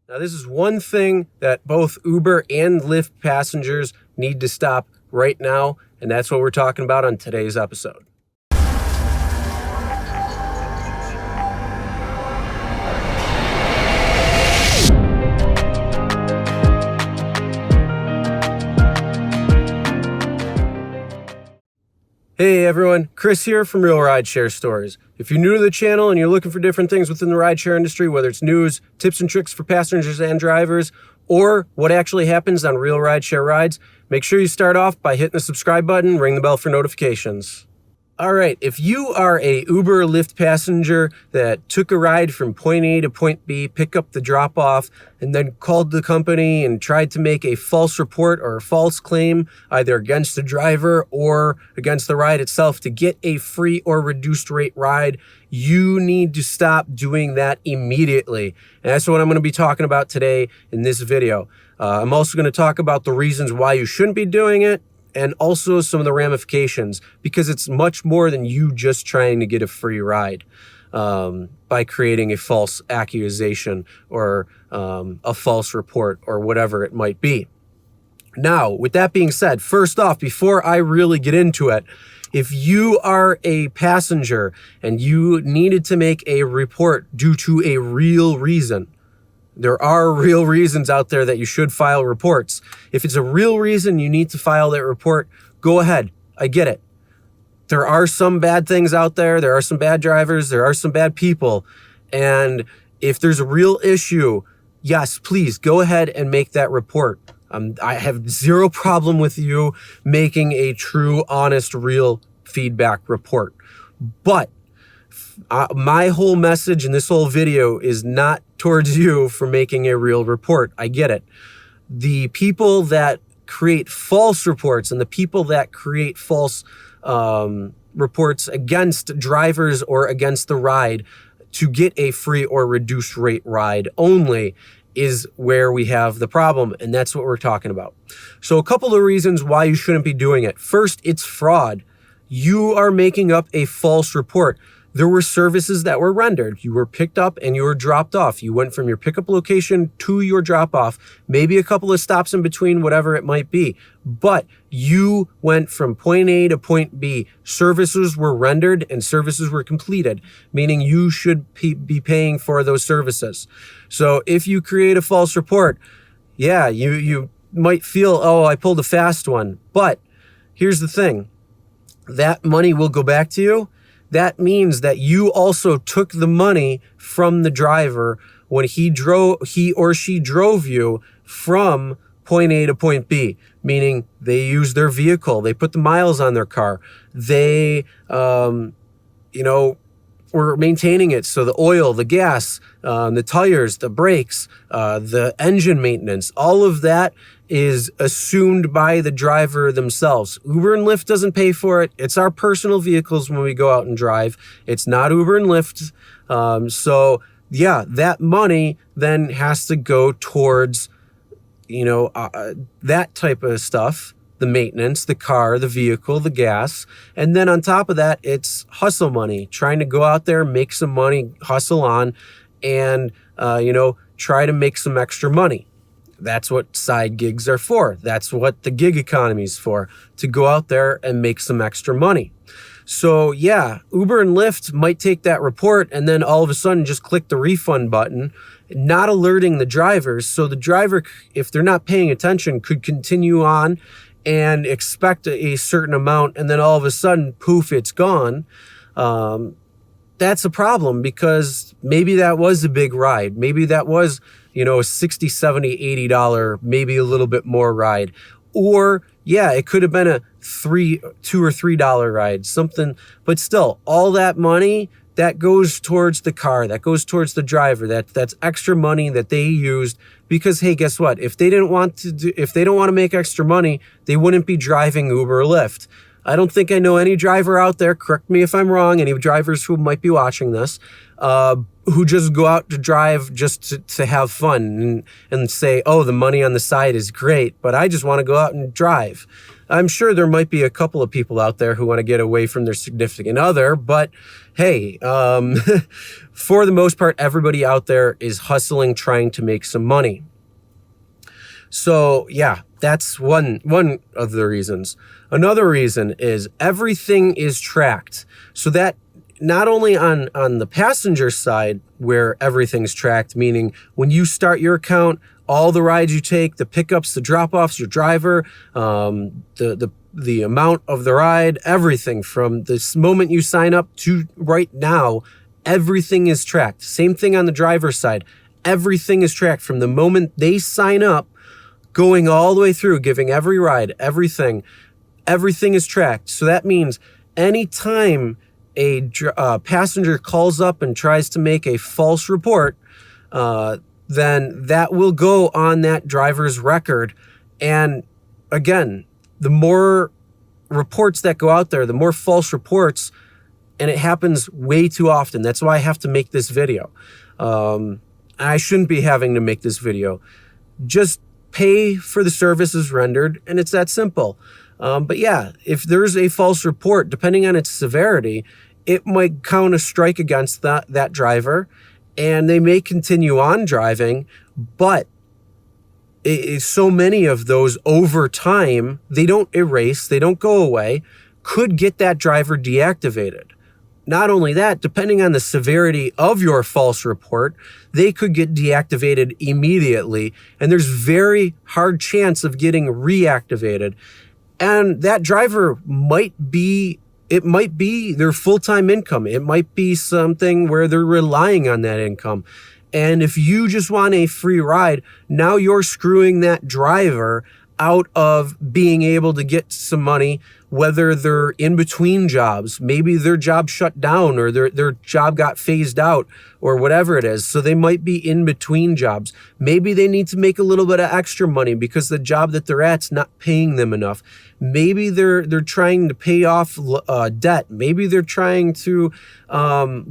Now, this is one thing that both Uber and Lyft passengers need to stop right now, and that's what we're talking about on today's episode. Hey everyone, Chris here from Real Rideshare Stories. If you're new to the channel and you're looking for different things within the rideshare industry, whether it's news, tips and tricks for passengers and drivers, or what actually happens on real rideshare rides, make sure you start off by hitting the subscribe button, ring the bell for notifications. All right, if you are a Uber or Lyft passenger that took a ride from point A to point B, pick up the drop off, and then called the company and tried to make a false report or a false claim either against the driver or against the ride itself to get a free or reduced rate ride, you need to stop doing that immediately. And that's what I'm going to be talking about today in this video. I'm also going to talk about the reasons why you shouldn't be doing it, and also some of the ramifications, because it's much more than you just trying to get a free ride by creating a false accusation or a false report or whatever it might be. Now, with that being said, first off, before I really get into it, if you are a passenger and you needed to make a report due to a real reason, there are real reasons out there that you should file reports. If it's a real reason you need to file that report, go ahead. I get it. There are some bad things out there. There are some bad drivers. There are some bad people. And if there's a real issue, yes, please go ahead and make that report. I have zero problem with you making a true, honest, real feedback report. But my whole message in this whole video is not towards you for making a real report. I get it. The people that create false reports and the people that create false reports against drivers or against the ride to get a free or reduced rate ride only is where we have the problem, and that's what we're talking about. So a couple of reasons why you shouldn't be doing it. First, it's fraud. You are making up a false report. There were services that were rendered. You were picked up and you were dropped off. You went from your pickup location to your drop off, maybe a couple of stops in between, whatever it might be. But you went from point A to point B. Services were rendered and services were completed, meaning you should be paying for those services. So if you create a false report, yeah, you might feel, oh, I pulled a fast one. But here's the thing. That money will go back to you. That means that you also took the money from the driver when he or she drove you from point A to point B, meaning they used their vehicle, they put the miles on their car, they, were maintaining it. So the oil, the gas, the tires, the brakes, the engine maintenance, all of that is assumed by the driver themselves. Uber and Lyft doesn't pay for it. It's our personal vehicles when we go out and drive. It's not Uber and Lyft. So yeah, that money then has to go towards, that type of stuff. The maintenance, the car, the vehicle, the gas. And then on top of that, it's hustle money, trying to go out there, make some money, hustle on, and, try to make some extra money. That's what side gigs are for. That's what the gig economy is for, to go out there and make some extra money. So yeah, Uber and Lyft might take that report and then all of a sudden just click the refund button, not alerting the drivers. So the driver, if they're not paying attention, could continue on and expect a certain amount, and then all of a sudden, poof, it's gone. That's a problem, because maybe that was a big ride. Maybe that was, a $60, $70, $80, maybe a little bit more ride. Or yeah, it could have been a $2 or $3 ride, something, but still, all that money that goes towards the car, that goes towards the driver, that's extra money that they used, because hey, guess what? If they don't want to make extra money, they wouldn't be driving Uber or Lyft. I don't think I know any driver out there, correct me if I'm wrong, any drivers who might be watching this, who just go out to drive just to have fun and say, oh, the money on the side is great, but I just want to go out and drive. I'm sure there might be a couple of people out there who want to get away from their significant other, but hey, for the most part, everybody out there is hustling, trying to make some money. So yeah, that's one of the reasons. Another reason is everything is tracked. So that not only on the passenger side where everything's tracked, meaning when you start your account, all the rides you take, the pickups, the drop-offs, your driver, the amount of the ride, everything from this moment you sign up to right now, everything is tracked. Same thing on the driver's side. Everything is tracked from the moment they sign up, going all the way through, giving every ride, everything is tracked. So that means anytime a passenger calls up and tries to make a false report, then that will go on that driver's record. And again, the more reports that go out there, the more false reports, and it happens way too often. That's why I have to make this video. I shouldn't be having to make this video. Just pay for the services rendered, and it's that simple. But yeah, if there's a false report, depending on its severity, it might count a strike against that driver, and they may continue on driving, but so many of those over time, they don't erase, they don't go away, could get that driver deactivated. Not only that, depending on the severity of your false report, they could get deactivated immediately, and there's very hard chance of getting reactivated. And that driver might be their full-time income. It might be something where they're relying on that income. And if you just want a free ride, now you're screwing that driver out of being able to get some money, whether they're in between jobs, maybe their job shut down or their job got phased out or whatever it is. So they might be in between jobs. Maybe they need to make a little bit of extra money because the job that they're at's not paying them enough. Maybe they're trying to pay off debt. Maybe they're trying to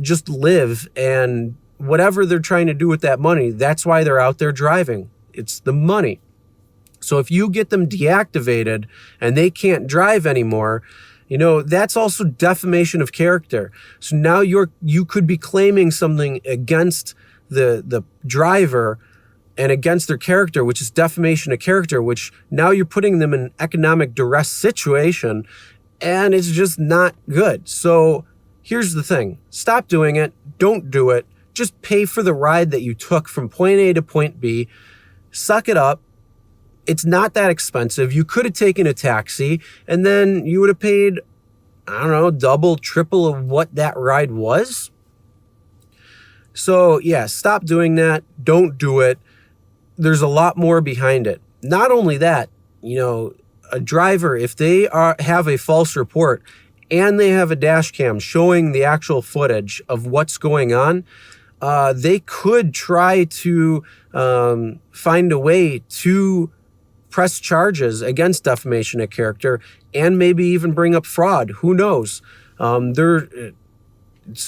just live, and whatever they're trying to do with that money, that's why they're out there driving. It's the money. So if you get them deactivated and they can't drive anymore, that's also defamation of character. So now you could be claiming something against the driver and against their character, which is defamation of character, which now you're putting them in an economic duress situation, and it's just not good. So here's the thing. Stop doing it. Don't do it. Just pay for the ride that you took from point A to point B. Suck it up. It's not that expensive. You could have taken a taxi and then you would have paid, double, triple of what that ride was. So yeah, stop doing that. Don't do it. There's a lot more behind it. Not only that, a driver, if they have a false report and they have a dash cam showing the actual footage of what's going on, they could try to find a way to press charges against defamation of character and maybe even bring up fraud. Who knows?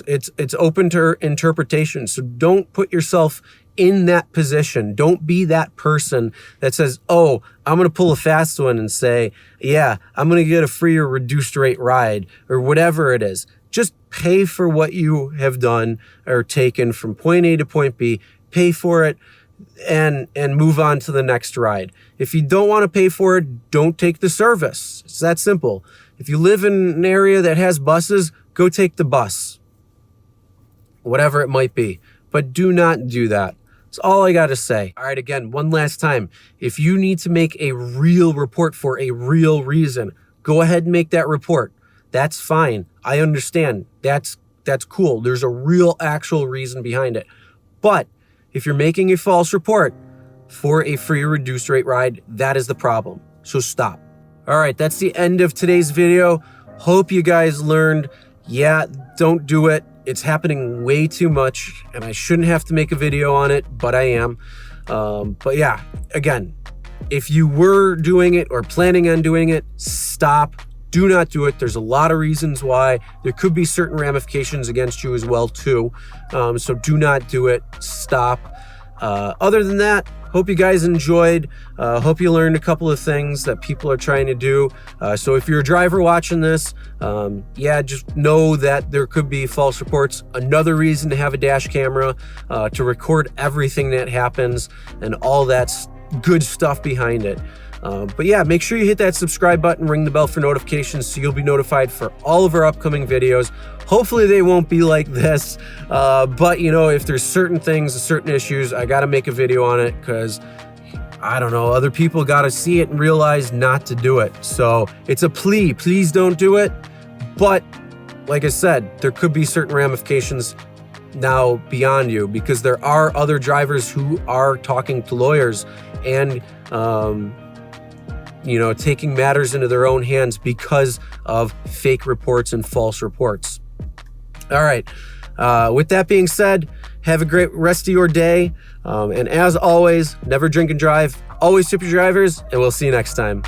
It's open to interpretation. So don't put yourself in that position. Don't be that person that says, oh, I'm going to pull a fast one and say, yeah, I'm going to get a free or reduced rate ride or whatever it is. Just pay for what you have done or taken from point A to point B, pay for it, and move on to the next ride. If you don't want to pay for it, don't take the service. It's that simple. If you live in an area that has buses, go take the bus. Whatever it might be. But do not do that. That's all I got to say. All right, again, one last time. If you need to make a real report for a real reason, go ahead and make that report. That's fine. I understand. That's cool. There's a real actual reason behind it. But if you're making a false report for a free or reduced rate ride, that is the problem. So stop. All right, that's the end of today's video. Hope you guys learned. Yeah, don't do it. It's happening way too much, and I shouldn't have to make a video on it, but I am. But yeah, again, if you were doing it or planning on doing it, stop. Do not do it. There's a lot of reasons why. There could be certain ramifications against you as well, too. So do not do it. Stop. Other than that, hope you guys enjoyed. Hope you learned a couple of things that people are trying to do. So if you're a driver watching this, just know that there could be false reports. Another reason to have a dash camera, to record everything that happens and all that good stuff behind it. But yeah, make sure you hit that subscribe button, ring the bell for notifications so you'll be notified for all of our upcoming videos. Hopefully they won't be like this, but if there's certain things, certain issues, I gotta make a video on it because, I don't know, other people gotta see it and realize not to do it. So it's a plea, please don't do it. But like I said, there could be certain ramifications now beyond you, because there are other drivers who are talking to lawyers and taking matters into their own hands because of fake reports and false reports. All right. With that being said, have a great rest of your day. And as always, never drink and drive. Always tip your drivers, and we'll see you next time.